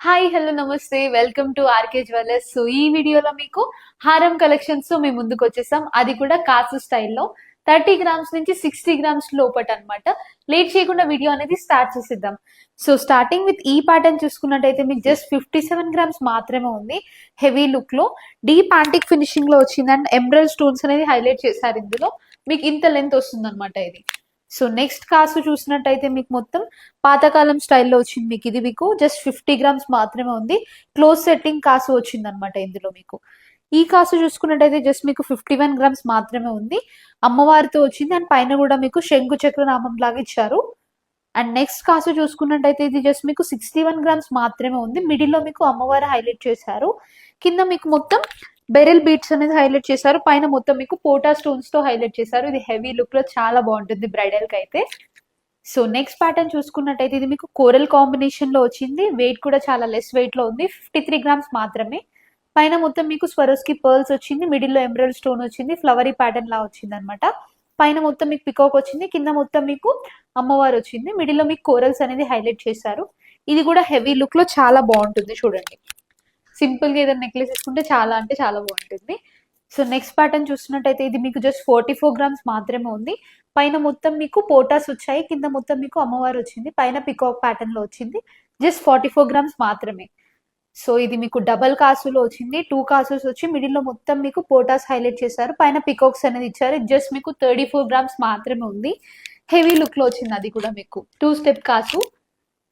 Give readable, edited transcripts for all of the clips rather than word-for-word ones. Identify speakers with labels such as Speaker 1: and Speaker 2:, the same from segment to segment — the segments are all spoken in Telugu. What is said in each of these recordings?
Speaker 1: హాయ్ హలో నమస్తే welcome to RK Jewellers. So ఈ వీడియోలో మీకు హారం కలెక్షన్స్ తో మేము ముందుకు వచ్చేసాం. అది కూడా కాసు స్టైల్లో 30 గ్రామ్స్ నుంచి 60 గ్రామ్స్ లోపట అన్నమాట. లేట్ చేయకుండా వీడియో అనేది స్టార్ట్ చేసేద్దాం. సో స్టార్టింగ్ విత్ ఈ ప్యాటర్న్ చూసుకున్నట్టయితే మీకు జస్ట్ 57 గ్రామ్స్ మాత్రమే ఉంది. హెవీ లుక్ లో డీప్ యాంటిక్ ఫినిషింగ్ లో వచ్చింది అండ్ ఎంబ్రాయిడరీ స్టోన్స్ అనేది హైలైట్ చేశారు. ఇందులో మీకు ఇంత లెంత్ వస్తుంది అనమాట ఇది. సో నెక్స్ట్ కాసు చూసినట్టయితే మీకు మొత్తం పాతకాలం స్టైల్లో వచ్చింది. మీకు ఇది మీకు జస్ట్ 50 గ్రామ్స్ మాత్రమే ఉంది. క్లోజ్ సెట్టింగ్ కాసు వచ్చింది అనమాట ఇందులో మీకు. ఈ కాసు చూసుకున్నట్టయితే జస్ట్ మీకు 51 గ్రామ్స్ మాత్రమే ఉంది. అమ్మవారితో వచ్చింది అండ్ పైన కూడా మీకు శంకు చక్ర నామం లాగా ఇచ్చారు. అండ్ నెక్స్ట్ కాసు చూసుకున్నట్టయితే ఇది జస్ట్ మీకు 61 గ్రామ్స్ మాత్రమే ఉంది. మిడిల్ లో మీకు అమ్మవారు హైలైట్ చేశారు. కింద మీకు మొత్తం బెరెల్ బీట్స్ అనేది హైలైట్ చేశారు. పైన మొత్తం మీకు పోటా స్టోన్స్ తో హైలైట్ చేశారు. ఇది హెవీ లుక్ లో చాలా బాగుంటుంది బ్రైడల్ కి అయితే. సో నెక్స్ట్ ప్యాటర్న్ చూసుకున్నట్టయితే ఇది మీకు కోరల్ కాంబినేషన్ లో వచ్చింది. వెయిట్ కూడా చాలా లెస్ వెయిట్ లో ఉంది. 53 గ్రామ్స్ మాత్రమే. పైన మొత్తం మీకు స్వరోస్కి పర్ల్స్ వచ్చింది. మిడిల్ లో ఎంబ్రాయిడరీ స్టోన్ వచ్చింది. ఫ్లవరీ ప్యాటర్న్ లా వచ్చింది అనమాట. పైన మొత్తం మీకు పికాక్ వచ్చింది. కింద మొత్తం మీకు అమ్మవారు వచ్చింది. మిడిల్ లో మీకు కోరల్స్ అనేది హైలైట్ చేశారు. ఇది కూడా హెవీ లుక్ లో చాలా బాగుంటుంది చూడండి. సింపుల్ గా ఏదైనా నెక్లెస్ వేసుకుంటే చాలా అంటే చాలా బాగుంటుంది. సో నెక్స్ట్ ప్యాటర్న్ చూస్తున్నట్టయితే ఇది మీకు జస్ట్ 44 గ్రామ్స్ మాత్రమే ఉంది. పైన మొత్తం మీకు పోటాస్ వచ్చాయి. కింద మొత్తం మీకు అమ్మవారు వచ్చింది. పైన పికాక్ ప్యాటర్న్ లో వచ్చింది. జస్ట్ 44 గ్రామ్స్ మాత్రమే. సో ఇది మీకు డబల్ కాసులో వచ్చింది. 2 కాసుస్ వచ్చి మిడిల్ లో మొత్తం మీకు పోటాస్ హైలైట్ చేశారు. పైన పికాక్స్ అనేది ఇచ్చారు. జస్ట్ మీకు 34 గ్రామ్స్ మాత్రమే ఉంది. హెవీ లుక్ లో వచ్చింది. అది కూడా మీకు 2 స్టెప్ కాసు.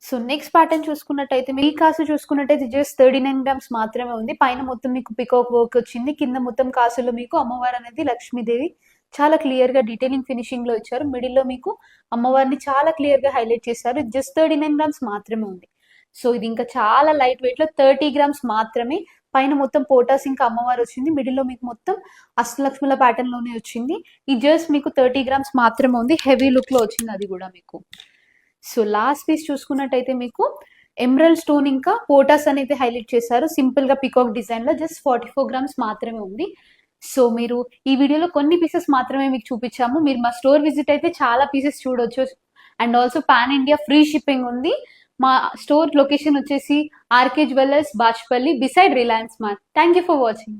Speaker 1: సో నెక్స్ట్ ప్యాటర్న్ చూసుకున్నట్టయితే మీ కాసు చూసుకున్నట్టయితే జస్ట్ 39 గ్రామ్స్ మాత్రమే ఉంది. పైన మొత్తం మీకు పికాక్ వర్క్ వచ్చింది. కింద మొత్తం కాసులో మీకు అమ్మవారు అనేది లక్ష్మీదేవి చాలా క్లియర్ గా డీటెయిలింగ్ ఫినిషింగ్ లో ఇచ్చారు. మిడిల్ లో మీకు అమ్మవారిని చాలా క్లియర్ గా హైలైట్ చేశారు. జస్ట్ 39 గ్రామ్స్ మాత్రమే ఉంది. సో ఇది ఇంకా చాలా లైట్ వెయిట్ లో 30 గ్రామ్స్ మాత్రమే. పైన మొత్తం పోటాస్ ఇంకా అమ్మవారు వచ్చింది. మిడిల్ లో మీకు మొత్తం అష్టలక్ష్ముల ప్యాటర్న్ లోనే వచ్చింది. ఈ జస్ట్ మీకు 30 గ్రామ్స్ మాత్రమే ఉంది. హెవీ లుక్ లో వచ్చింది అది కూడా మీకు. సో లాస్ట్ పీస్ చూసుకున్నట్టయితే మీకు ఎమరల్ స్టోన్ ఇంకా పోటాస్ అనేది హైలైట్ చేశారు. సింపుల్ గా పికాక్ డిజైన్ లో జస్ట్ 44 గ్రామ్స్ మాత్రమే ఉంది. సో మీరు ఈ వీడియోలో కొన్ని పీసెస్ మాత్రమే మీకు చూపించాము. మీరు మా స్టోర్ విజిట్ అయితే చాలా పీసెస్ చూడొచ్చు. And also pan India free shipping ఉంది. మా స్టోర్ లొకేషన్ వచ్చేసి RK Jewellers, Bachupally, beside Reliance Mart. Thank you for watching.